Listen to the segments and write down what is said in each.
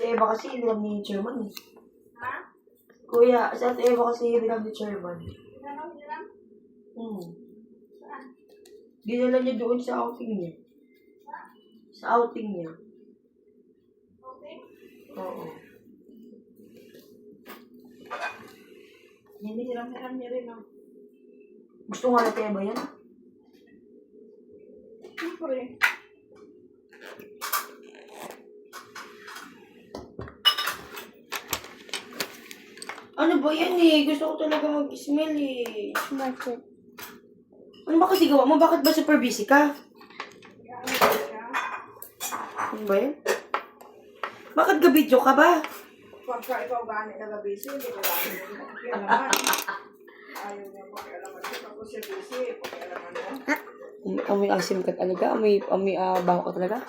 Ate Eva kasi hinilab ni Chairman eh. Ha? Kuya, si Ate Eva kasi hinilab ni Chairman. Hinilab? Saan? Dinala niya doon sa outing niya. Sa outing niya. Okay. Oo. Hinihiram-hiram niya rin, no? Gusto nga Ate Eva yan? Siyempre. Ano ba yan eh? Gusto ko talaga mag-smell eh. Bakit? Ano ba kasi gawa mo? Bakit ba super busy ka? Ano ba yan? Bakit gabidyo ka ba? Pagka ikaw gani na busy, hindi ko gani na pakialaman. Ayaw niya pakialaman. Tapos siya busy, pakialaman mo. Amoy asim ka talaga? Amoy bango ka talaga?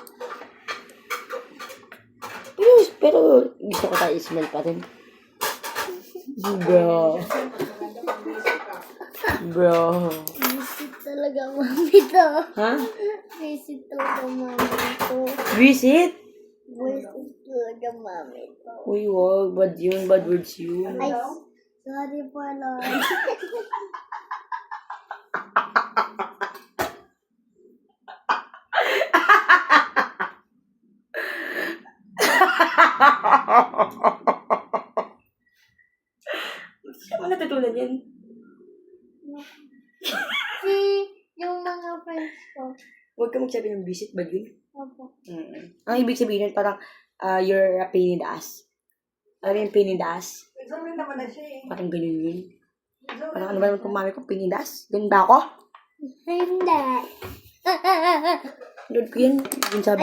Pero gusto ko tayo smell pa rin. Bro. Bro. Visit talaga mami to. Ha? Visit talaga mami to. Visit? Visit talaga mami to. Uy, wag. Bad yun. Bad words yun. Ay, sorry po, Lord. Saan mo natutunan yan? Yung mga friends ko. Huwag ka magsabi ng visit. Bad yun? Opo. Ang ibig sabihin nun, parang you're a pain in the ass. Ano yung pain in the ass? Examine naman na siya eh. Parang ganun yun. Parang ano ba naman kung mami ko, pain in the ass? Ganun ba ako? Hindi. Lord ko yan. Yung sabi